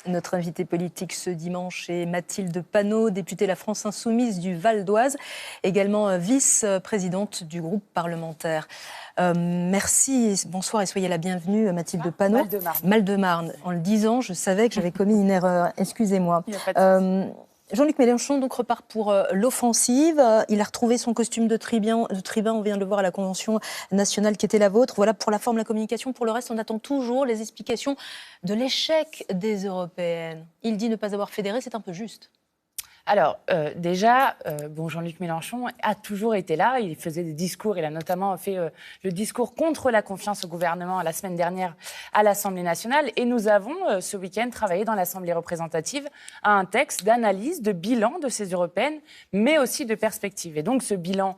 Notre invitée politique ce dimanche est Mathilde Panot, députée La France Insoumise du Val d'Oise, également vice-présidente du groupe parlementaire. Merci, bonsoir et soyez la bienvenue Mathilde Panot. Val-de-Marne. Val-de-Marne. En le disant, je savais que j'avais commis une erreur, excusez-moi. Jean-Luc Mélenchon donc repart pour l'offensive. Il a retrouvé son costume de tribun, on vient de le voir à la Convention nationale qui était la vôtre. Voilà pour la forme, la communication. Pour le reste, on attend toujours les explications de l'échec des Européennes. Il dit ne pas avoir fédéré, c'est un peu juste. Alors, Jean-Luc Mélenchon a toujours été là. Il faisait des discours. Il a notamment fait le discours contre la confiance au gouvernement la semaine dernière à l'Assemblée nationale. Et nous avons, ce week-end, travaillé dans l'Assemblée représentative à un texte d'analyse, de bilan de ces européennes, mais aussi de perspective. Et donc, ce bilan,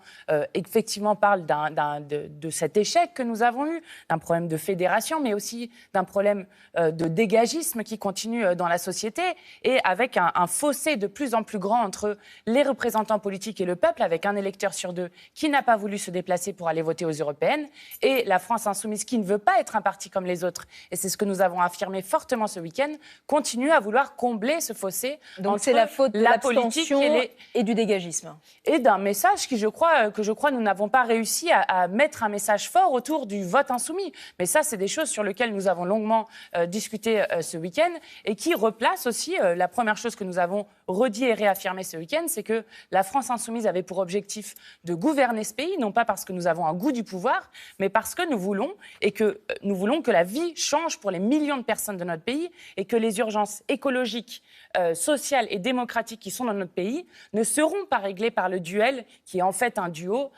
effectivement, parle de cet échec que nous avons eu, d'un problème de fédération, mais aussi d'un problème de dégagisme qui continue dans la société, et avec un fossé de plus en plus grand entre les représentants politiques et le peuple, avec un électeur sur deux qui n'a pas voulu se déplacer pour aller voter aux européennes, et la France insoumise qui ne veut pas être un parti comme les autres, et c'est ce que nous avons affirmé fortement ce week-end, continue à vouloir combler ce fossé. Donc entre c'est la faute de la politique et du dégagisme. Et d'un message que je crois nous n'avons pas réussi à mettre un message fort autour du vote insoumis. Mais ça, c'est des choses sur lesquelles nous avons longuement discuté ce week-end, et qui replacent aussi la première chose que nous avons redit et réaffirmé ce week-end, c'est que la France insoumise avait pour objectif de gouverner ce pays, non pas parce que nous avons un goût du pouvoir, mais parce que nous voulons que la vie change pour les millions de personnes de notre pays, et que les urgences écologiques, sociales et démocratiques qui sont dans notre pays ne seront pas réglées par le duel qui est en fait un duo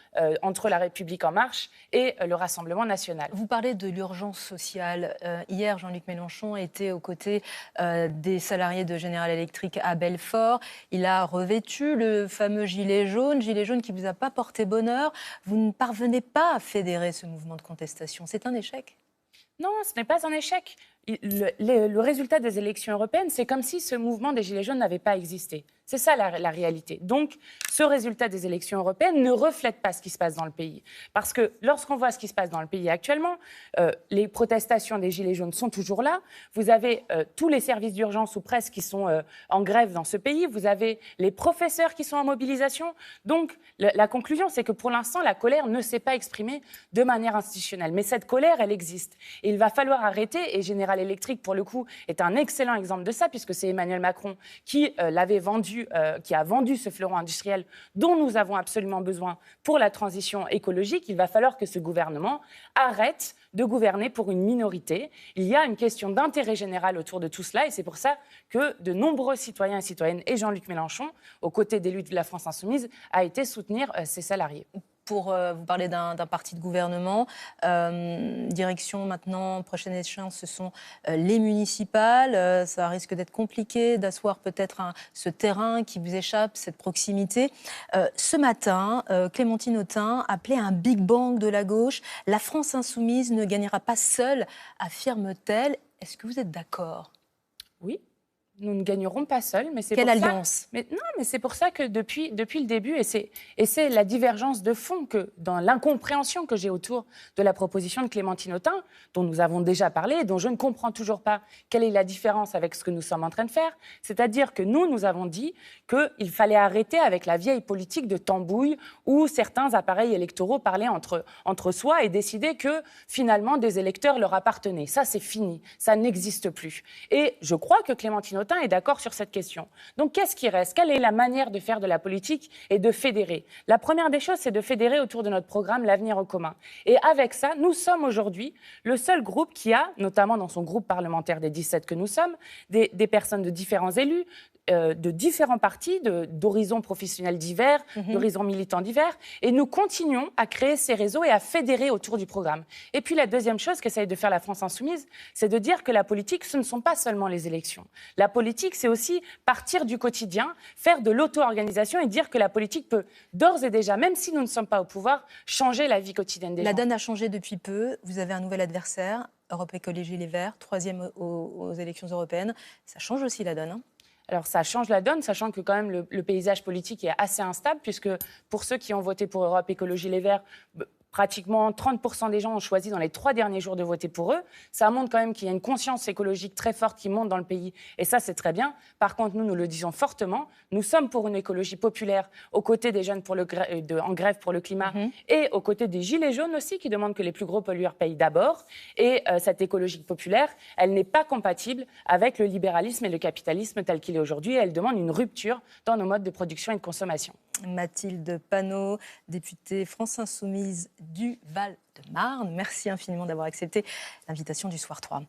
entre La République En Marche et le Rassemblement National. Vous parlez de l'urgence sociale. Hier, Jean-Luc Mélenchon était aux côtés des salariés de General Electric à Belfort. Il a revêtu le fameux gilet jaune qui ne vous a pas porté bonheur. Vous ne parvenez pas à fédérer ce mouvement de contestation. C'est un échec ? Non, ce n'est pas un échec. Le résultat des élections européennes, c'est comme si ce mouvement des Gilets jaunes n'avait pas existé. C'est ça la réalité. Donc, ce résultat des élections européennes ne reflète pas ce qui se passe dans le pays. Parce que lorsqu'on voit ce qui se passe dans le pays actuellement, les protestations des Gilets jaunes sont toujours là. Vous avez tous les services d'urgence ou presque qui sont en grève dans ce pays. Vous avez les professeurs qui sont en mobilisation. Donc, la conclusion, c'est que pour l'instant, la colère ne s'est pas exprimée de manière institutionnelle. Mais cette colère, elle existe. Et il va falloir arrêter. Et General Electric, pour le coup, est un excellent exemple de ça, puisque c'est Emmanuel Macron qui l'avait vendu, qui a vendu ce fleuron industriel dont nous avons absolument besoin pour la transition écologique. Il va falloir que ce gouvernement arrête de gouverner pour une minorité. Il y a une question d'intérêt général autour de tout cela, et c'est pour ça que de nombreux citoyens et citoyennes, et Jean-Luc Mélenchon, aux côtés d'élus de la France Insoumise, a été soutenir ces salariés. Pour vous parler d'un parti de gouvernement, direction maintenant, prochaine échéance, ce sont les municipales. Ça risque d'être compliqué d'asseoir peut-être ce terrain qui vous échappe, cette proximité. Ce matin, Clémentine Autain appelait un Big Bang de la gauche. La France insoumise ne gagnera pas seule, affirme-t-elle. Est-ce que vous êtes d'accord ? Oui. Nous ne gagnerons pas seuls, mais c'est Quelle pour alliance ? Mais c'est pour ça que depuis le début, et c'est la divergence de fond que dans l'incompréhension que j'ai autour de la proposition de Clémentine Autain, dont nous avons déjà parlé, dont je ne comprends toujours pas quelle est la différence avec ce que nous sommes en train de faire. C'est-à-dire que nous avons dit qu'il fallait arrêter avec la vieille politique de tambouille où certains appareils électoraux parlaient entre soi et décidaient que finalement des électeurs leur appartenaient. Ça, c'est fini. Ça n'existe plus. Et je crois que Clémentine Autain est d'accord sur cette question. Donc, qu'est-ce qui reste ? Quelle est la manière de faire de la politique et de fédérer ? La première des choses, c'est de fédérer autour de notre programme L'Avenir en commun. Et avec ça, nous sommes aujourd'hui le seul groupe qui a, notamment dans son groupe parlementaire des 17 que nous sommes, des personnes de différents élus, de différents partis, d'horizons professionnels divers, d'horizons militants divers, et nous continuons à créer ces réseaux et à fédérer autour du programme. Et puis la deuxième chose qu'essaye de faire la France insoumise, c'est de dire que la politique, ce ne sont pas seulement les élections. La politique, c'est aussi partir du quotidien, faire de l'auto-organisation et dire que la politique peut d'ores et déjà, même si nous ne sommes pas au pouvoir, changer la vie quotidienne des gens. La donne a changé depuis peu. Vous avez un nouvel adversaire, Europe Écologie Les Verts, 3e aux élections européennes. Ça change aussi la donne, hein ? Alors ça change la donne, sachant que quand même le paysage politique est assez instable, puisque pour ceux qui ont voté pour Europe Écologie Les Verts, pratiquement 30% des gens ont choisi dans les 3 derniers jours de voter pour eux. Ça montre quand même qu'il y a une conscience écologique très forte qui monte dans le pays. Et ça, c'est très bien. Par contre, nous le disons fortement. Nous sommes pour une écologie populaire aux côtés des jeunes en grève pour le climat et aux côtés des gilets jaunes aussi qui demandent que les plus gros pollueurs payent d'abord. Et cette écologie populaire, elle n'est pas compatible avec le libéralisme et le capitalisme tel qu'il est aujourd'hui. Elle demande une rupture dans nos modes de production et de consommation. Mathilde Panot, députée France Insoumise du Val-de-Marne. Merci infiniment d'avoir accepté l'invitation du Soir 3.